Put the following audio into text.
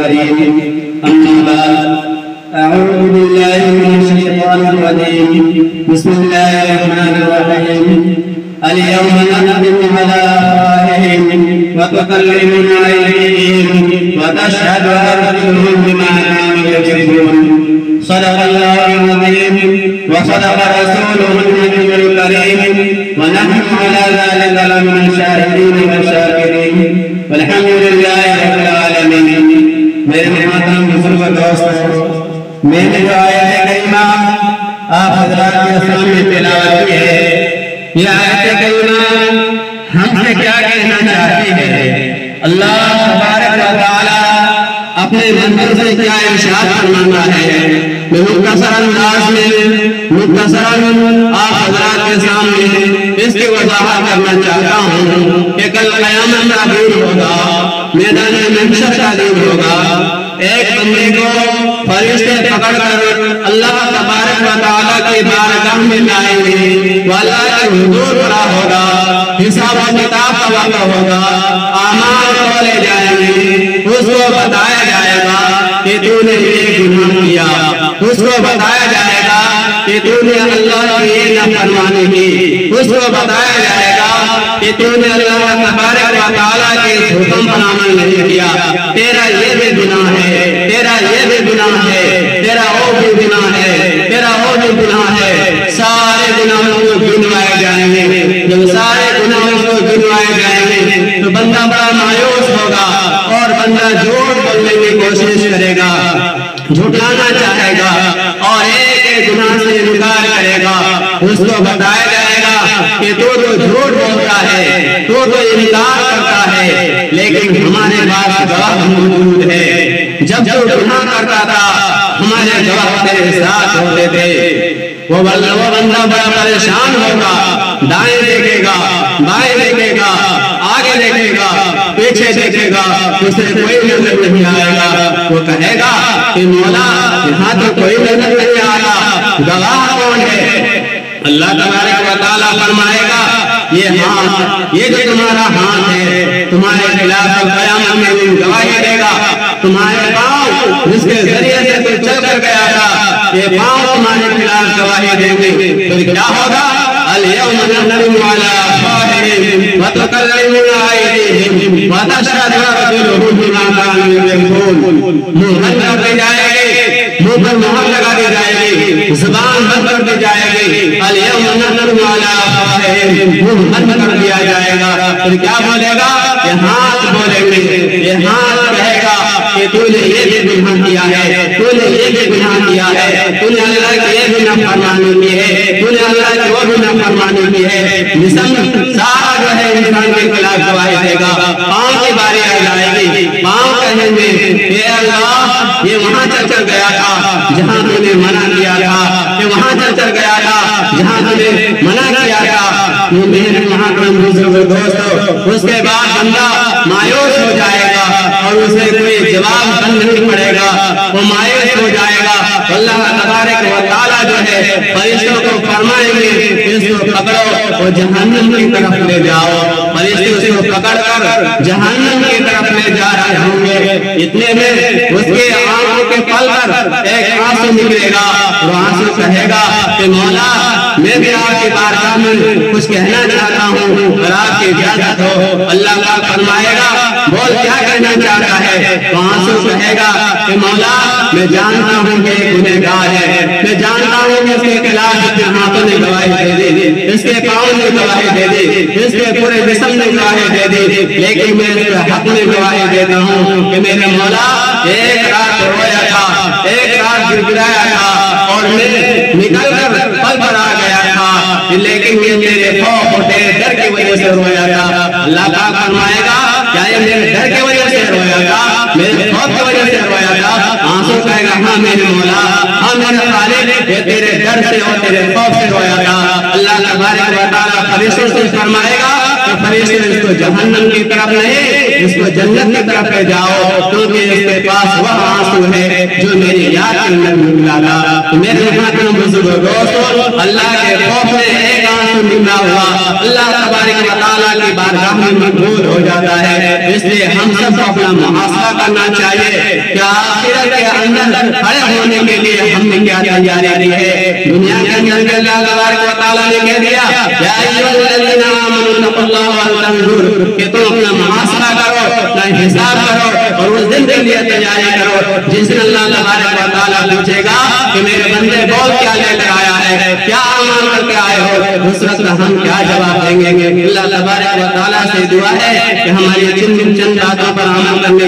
الكريم. أما بعد، أعوذ بالله من الشيطان الرجيم. بسم الله الرحمن الرحيم. اليوم نختم على أفواههم وتكلمنا أيديهم وتشهد أرجلهم بما كانوا يكسبون. صدق الله العظيم وصدق رسوله النبي الكريم، ونحن على ذلك لمن الشاهدين والشاكرين، والحمد لله رب العالمين. میرے محترم بزرگ دوستوں، میں نے جو آیت کریمہ آپ حضرات کے سامنے تلاوت کی ہے، یہ آیت کریمہ ہم سے کیا کہنا چاہتی ہے؟ اللہ تبارک و تعالی اپنے بندوں سے کیا ارشاد فرماتا ہے؟ میں مختصر انداز میں آپ حضرات کے سامنے اس کی وضاحت کرنا چاہتا ہوں کہ کل قیامت کا دن ہوگا، میدان محشر کا دن ہوگا. ایک بندے کو فرشتے پکڑ کر اللہ تبارک و تعالیٰ کی بارگاہ میں لائیں گے، وہ اللہ کے حضور کھڑا ہوگا، حساب و کتاب کا وقت ہوگا، اعمال کھولے جائیں گے. اس کو بتایا جائے گا کہ تو نے یہ گناہ کیا، اس کو بتایا جائے گا کہ تو نے اللہ کی یہ نافرمانی کی، اس کو بتایا جائے گا کہ تو نے اللہ تبارک و تعالیٰ کے حکم پر عمل نہیں کیا. تیرا یہ بھی گناہ ہے، تیرا یہ بھی گناہ ہے، تیرا وہ بھی گناہ ہے، تیرا وہ بھی گناہ ہے. سارے گناہوں کو گنوائے جائیں گے. جب سارے گناہوں کو گنوائے جائیں گے تو بندہ بڑا مایوس ہوگا اور بندہ جھوٹ بولنے کی کوشش کرے گا، جھٹلانا چاہے گا اور ایک ایک گناہ سے انکار کرے گا. اس کو بتایا جائے گا کہ تو جھوٹ بولتا ہے، تو انکار کرتا ہے، لیکن ہمارے پاس گواہ موجود ہے. جب تو گناہ کرتا تھا ہمارے گواہ تیرے ساتھ ہوتے تھے. وہ بندہ بڑا پریشان ہوگا، دائیں دیکھے گا، بائیں دیکھے گا، آگے دیکھے گا، پیچھے دیکھے گا، اسے کوئی نظر نہیں آئے گا. وہ کہے گا کہ مولا یہاں تو کوئی نظر نہیں آیا، گواہ کون ہے؟ اللہ تبارک و تعالیٰ فرمائے گا یہ ہاتھ، یہ جو تمہارا ہاتھ ہے تمہارے خلاف قیامت میں گواہی دے گا. تمہارے پاؤں جس کے ذریعے سے تو چل کر گیا تھا، یہ پاؤں تمہارے خلاف گواہی دیں گے. پھر کیا ہوگا؟ اليوم نختم على أفواههم وتكلمنا أيديهم وتشهد أرجلهم بما كانوا يكسبون. منہ بند کر دی جائے گی، منہ پر مہر لگا دی جائے گی، زبان بند کر دی جائے گی. اليوم نختم على أفواههم، منہ بند کر دیا جائے گا. پھر کیا بولے گا؟ یہ ہاتھ بولیں گے، یہ ہاتھ کہے گا کہ تو نے یہ بھی گناہ کیا ہے، تو نے یہ بھی گناہ کیا ہے، تو نے اللہ کی یہ بھی نافرمانی کی ہے، تو نے اللہ کی وہ بھی نافرمانی کی ہے. جسم سارا جو ہے انسان کے خلاف گواہی دے گا. پاؤں کی باری آ جائے گی، پاؤں کہیں گے اے اللہ یہ وہاں چل کر گیا تھا جہاں تو نے منع کیا تھا، یہ وہاں چل کر گیا تھا جہاں تو نے منع کیا تھا. میرے محترم بزرگ دوستو، اس کے بعد بندہ مایوس ہو جائے گا اور اسے کوئی جواب نہیں پڑے گا، وہ مایوس ہو جائے گا. اللہ تبارک و تعالیٰ جو ہے فرشتوں کو فرمائیں گے اس کو پکڑو اور جہنم کی طرف لے جاؤ. فرشتے اس کو پکڑ کر جہنم کی طرف لے جا رہے ہوں گے. اتنے میں اس کے آنکھوں کے پل پر ایک آنسو نکلے گا اور آنسو کہے گا کہ مولا میں بھی آپ کی بارگاہ میں کچھ کہنا چاہتا ہوں اور آپ کی اجازت ہو. اللہ تعالیٰ فرمائے گا بول کیا کہنا چاہتا ہے؟ تو آنسو کہے گا کہ مولا میں جانتا ہوں کہ گنہگار ہے، میں جانتا ہوں کہ اس کے خلاف اس کے ہاتھوں نے گواہی دے دی، اس کے پاؤں نے گواہی دے دی، اس کے پورے جسم نے گواہی دے دی، لیکن میں اس کے حق میں گواہی دیتا ہوں کہ میرے مولا ایک رات رویا تھا، ایک رات گڑگڑایا تھا اور میں نکل کر پل پر آ گیا تھا، لیکن یہ میرے خوف اور تیرے ڈر کی وجہ سے رویا تھا. اللہ تعالیٰ فرمائے گا کیا یہ میرے ڈر کی وجہ سے رویا تھا، میرے خوف کی وجہ سے رویا تھا؟ آنسو کہے گا ہاں میرے مولا، ہاں میرے خالق، یہ تیرے ڈر سے اور تیرے خوف سے رویا تھا. اللہ تبارک و تعالیٰ فرشتوں سے فرمائے گا کہ فرشتے اس کو جہنم کی طرف نہیں اس کو جنت کی طرف لے جاؤ، کیونکہ اس کے پاس وہ آنسو ہے جو میری یاد کے اندر نکلا تھا. میرے محترم بزرگ دوستو، اللہ کے خوف میں ایک آنسو نکلا ہوا اللہ تبارک و تعالیٰ کی بارگاہ میں مقبول ہو جاتا ہے۔ اس لیے ہم سب کو اپنا محاسبہ کرنا چاہیے کہ آخرت کے اندر کھڑے ہونے کے لیے ہم نے کیا تیاری کی ہے۔ دنیا کے اندر اللہ تبارک و تعالیٰ نے کہہ دیا یا ایھا الذین آمنوا اتقوا اللہ وانظروا کہ تم اپنا محاسبہ کرو، اپنا حساب کرو اور اس دن کے لیے تیاری کرو جس دن اللہ تبارک و تعالیٰ پوچھے گا کہ میرے بندے بول کیا لے کر آیا ہے، کیا عمل کر کے آئے ہو، اس وقت ہم کیا جواب دیں گے۔ اللہ تبارک و تعالیٰ سے دعا ہے کہ ہماری چند باتوں پر عمل کرنے